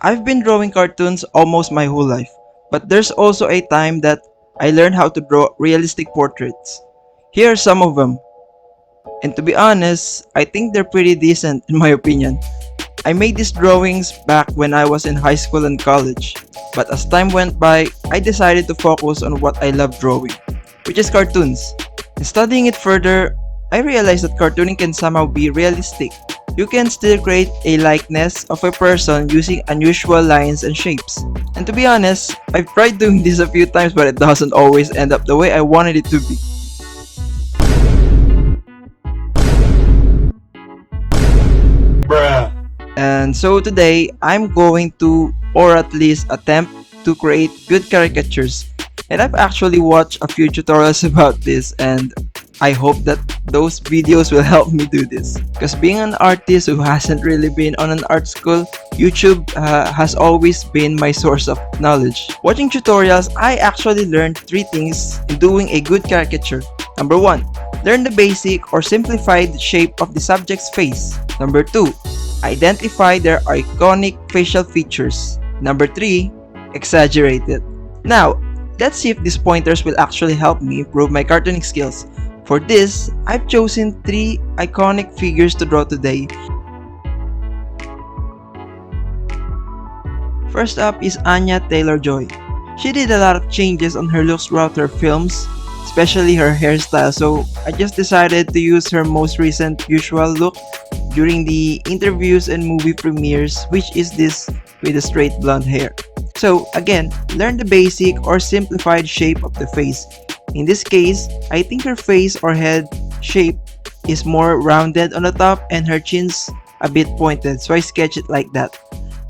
I've been drawing cartoons almost my whole life, but there's also a time that I learned how to draw realistic portraits. Here are some of them, and to be honest, I think they're pretty decent in my opinion. I made these drawings back when I was in high school and college, but as time went by, I decided to focus on what I love drawing, which is cartoons. In studying it further, I realized that cartooning can somehow be realistic. You can still create a likeness of a person using unusual lines and shapes. And to be honest, I've tried doing this a few times but it doesn't always end up the way I wanted it to be. Bruh. And so today, I'm going to, or at least attempt to create good caricatures. And I've actually watched a few tutorials about this and I hope that those videos will help me do this. Because being an artist who hasn't really been on an art school, YouTube has always been my source of knowledge. Watching tutorials, I actually learned 3 things in doing a good caricature. Number 1, learn the basic or simplified shape of the subject's face. Number 2, identify their iconic facial features. Number 3, exaggerate it. Now, let's see if these pointers will actually help me improve my cartooning skills. For this, I've chosen 3 iconic figures to draw today. First up is Anya Taylor-Joy. She did a lot of changes on her looks throughout her films, especially her hairstyle, so I just decided to use her most recent usual look during the interviews and movie premieres, which is this with the straight blonde hair. So again, learn the basic or simplified shape of the face. In this case, I think her face or head shape is more rounded on the top and her chin's a bit pointed, so I sketch it like that.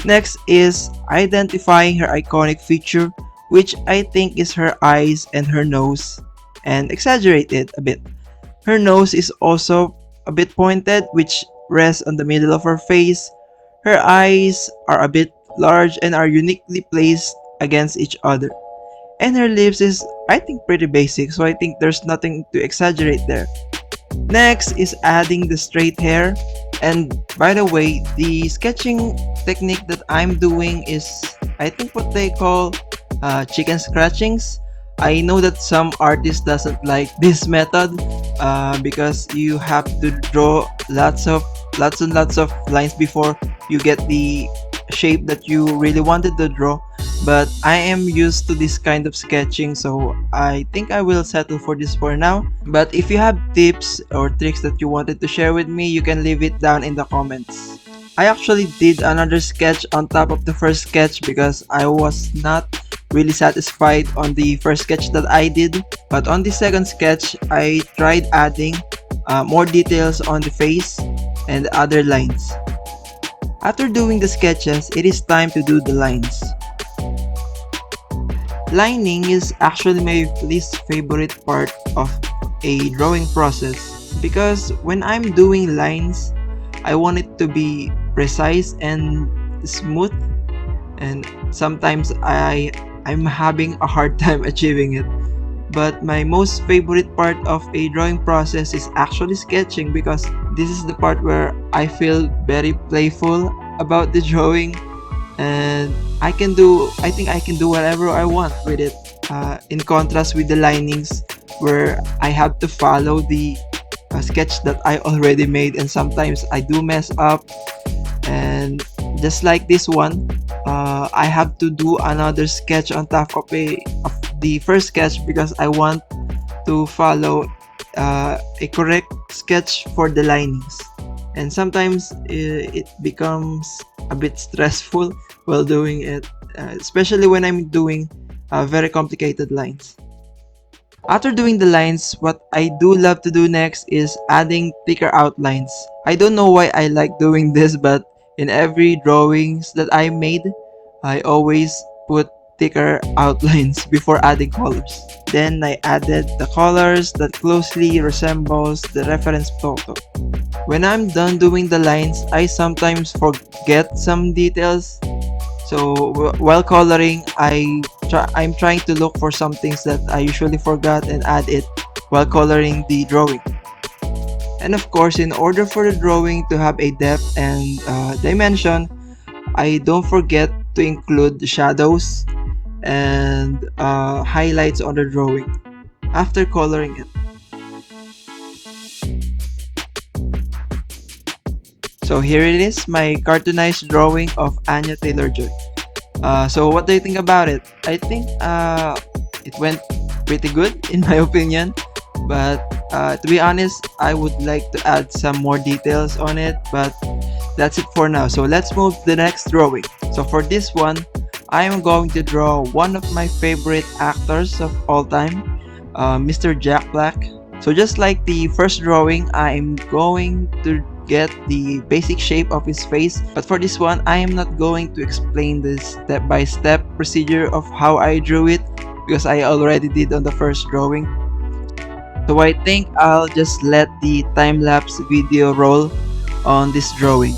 Next is identifying her iconic feature, which I think is her eyes and her nose, and exaggerate it a bit. Her nose is also a bit pointed, which rests on the middle of her face. Her eyes are a bit large and are uniquely placed against each other. And her lips is, I think, pretty basic, so I think there's nothing to exaggerate there. Next is adding the straight hair. And by the way, the sketching technique that I'm doing is, I think, what they call chicken scratchings. I know that some artists doesn't like this method because you have to draw lots and lots of lines before you get the shape that you really wanted to draw, but I am used to this kind of sketching, so I think I will settle for this for now. But if you have tips or tricks that you wanted to share with me, you can leave it down in the comments. I actually did another sketch on top of the first sketch because I was not really satisfied on the first sketch that I did, but on the second sketch I tried adding more details on the face and other lines. After doing the sketches, it is time to do the lines. Lining is actually my least favorite part of a drawing process because when I'm doing lines, I want it to be precise and smooth, and sometimes I'm having a hard time achieving it. But my most favorite part of a drawing process is actually sketching because this is the part where I feel very playful about the drawing and I think I can do whatever I want with it, in contrast with the linings where I have to follow the sketch that I already made, and sometimes I do mess up, and just like this one, I have to do another sketch on top of the first sketch because I want to follow a correct sketch for the linings, and sometimes it becomes a bit stressful while doing it, especially when I'm doing very complicated lines. After doing the lines, what I do love to do next is adding thicker outlines. I don't know why I like doing this, but in every drawings that I made, I always put thicker outlines before adding colors. Then I added the colors that closely resembles the reference photo. When I'm done doing the lines, I sometimes forget some details. So while coloring, I'm trying to look for some things that I usually forgot and add it while coloring the drawing. And of course, in order for the drawing to have a depth and dimension, I don't forget to include the shadows and highlights on the drawing after coloring it. So here it is, my cartoonized drawing of Anya Taylor-Joy. So what do you think about it? I think it went pretty good in my opinion, but to be honest, I would like to add some more details on it, but that's it for now. So let's move to the next drawing. So for this one, I am going to draw one of my favorite actors of all time, Mr. Jack Black. So just like the first drawing, I'm going to get the basic shape of his face, but for this one, I am not going to explain the step-by-step procedure of how I drew it because I already did on the first drawing. So I think I'll just let the time-lapse video roll on this drawing.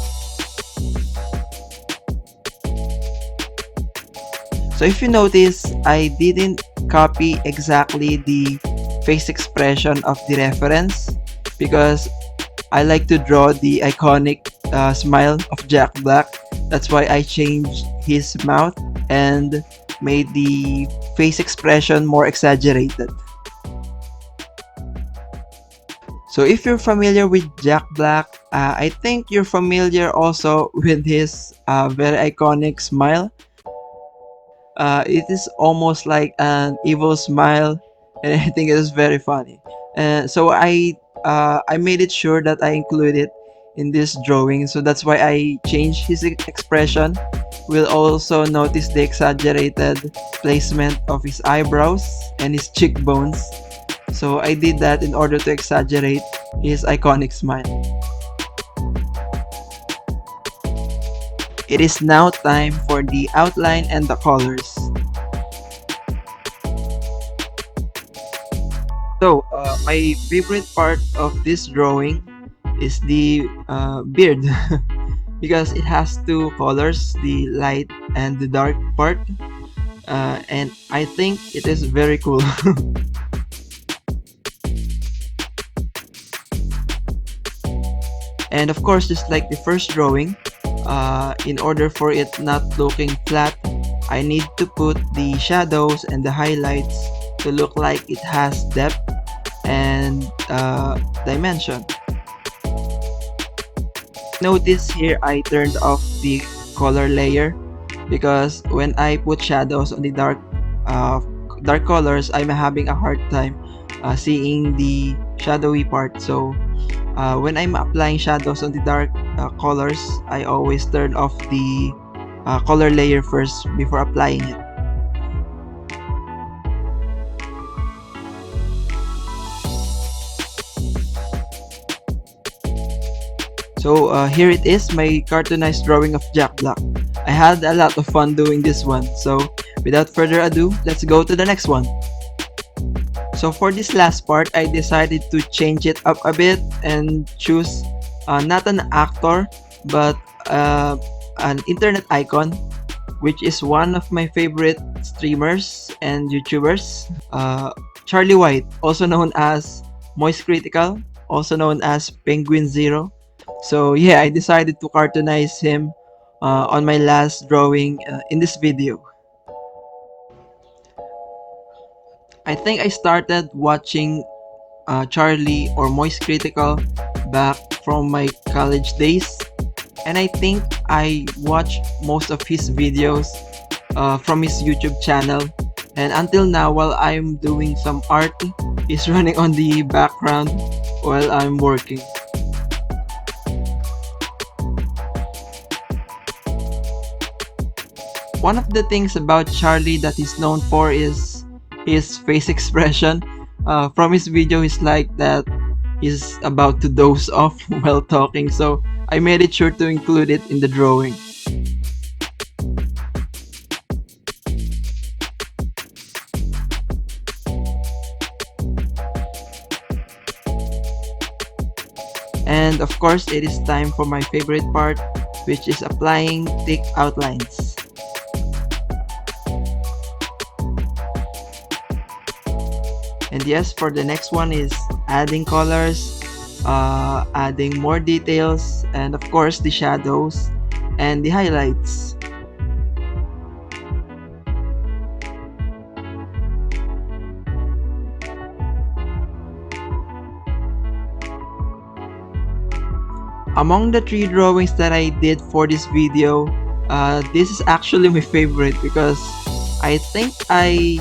So if you notice, I didn't copy exactly the face expression of the reference because I like to draw the iconic smile of Jack Black. That's why I changed his mouth and made the face expression more exaggerated. So if you're familiar with Jack Black, I think you're familiar also with his very iconic smile. It is almost like an evil smile, and I think it is very funny. So I made it sure that I include it in this drawing. So that's why I changed his expression. We'll also notice the exaggerated placement of his eyebrows and his cheekbones. So I did that in order to exaggerate his iconic smile. It is now time for the outline and the colors. So, my favorite part of this drawing is the beard because it has two colors, the light and the dark part, and I think it is very cool. And of course, just like the first drawing, in order for it not looking flat, I need to put the shadows and the highlights to look like it has depth and dimension. Notice here I turned off the color layer because when I put shadows on the dark colors, I'm having a hard time seeing the shadowy part. So when I'm applying shadows on the dark colors, I always turn off the color layer first before applying it. So here it is, my cartoonized drawing of Jack Black. I had a lot of fun doing this one, so without further ado, let's go to the next one. So for this last part, I decided to change it up a bit and choose not an actor, but an internet icon, which is one of my favorite streamers and YouTubers, Charlie White, also known as Moist Critical, also known as Penguin Zero. So yeah, I decided to cartoonize him on my last drawing in this video. I think I started watching Charlie or Moist Critical back from my college days, and I think I watched most of his videos from his YouTube channel, and until now while I'm doing some art, he's running on the background while I'm working. One of the things about Charlie that he's known for is his face expression. From his video, he's like that he's about to doze off while talking, so I made it sure to include it in the drawing. And of course, it is time for my favorite part, which is applying thick outlines. And yes, for the next one is adding colors, adding more details, and of course the shadows and the highlights. Among the 3 drawings that I did for this video, this is actually my favorite because I think I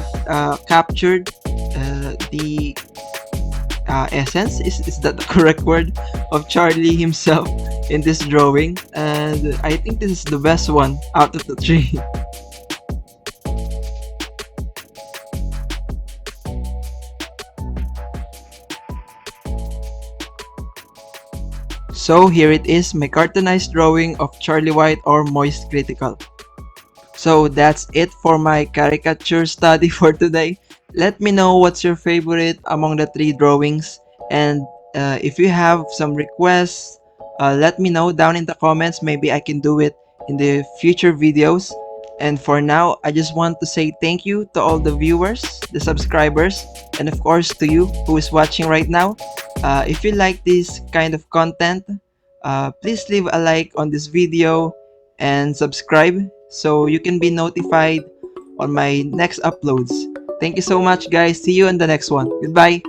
captured the essence, is that the correct word, of Charlie himself in this drawing, and I think this is the best one out of the 3. So here it is, my cartoonized drawing of Charlie White, or Moist Critical. So that's it for my caricature study for today. Let me know what's your favorite among the 3 drawings, and if you have some requests, let me know down in the comments. Maybe I can do it in the future videos. And for now, I just want to say thank you to all the viewers, the subscribers, and of course to you who is watching right now. If you like this kind of content, please leave a like on this video and subscribe so you can be notified on my next uploads. Thank you so much, guys. See you in the next one. Goodbye.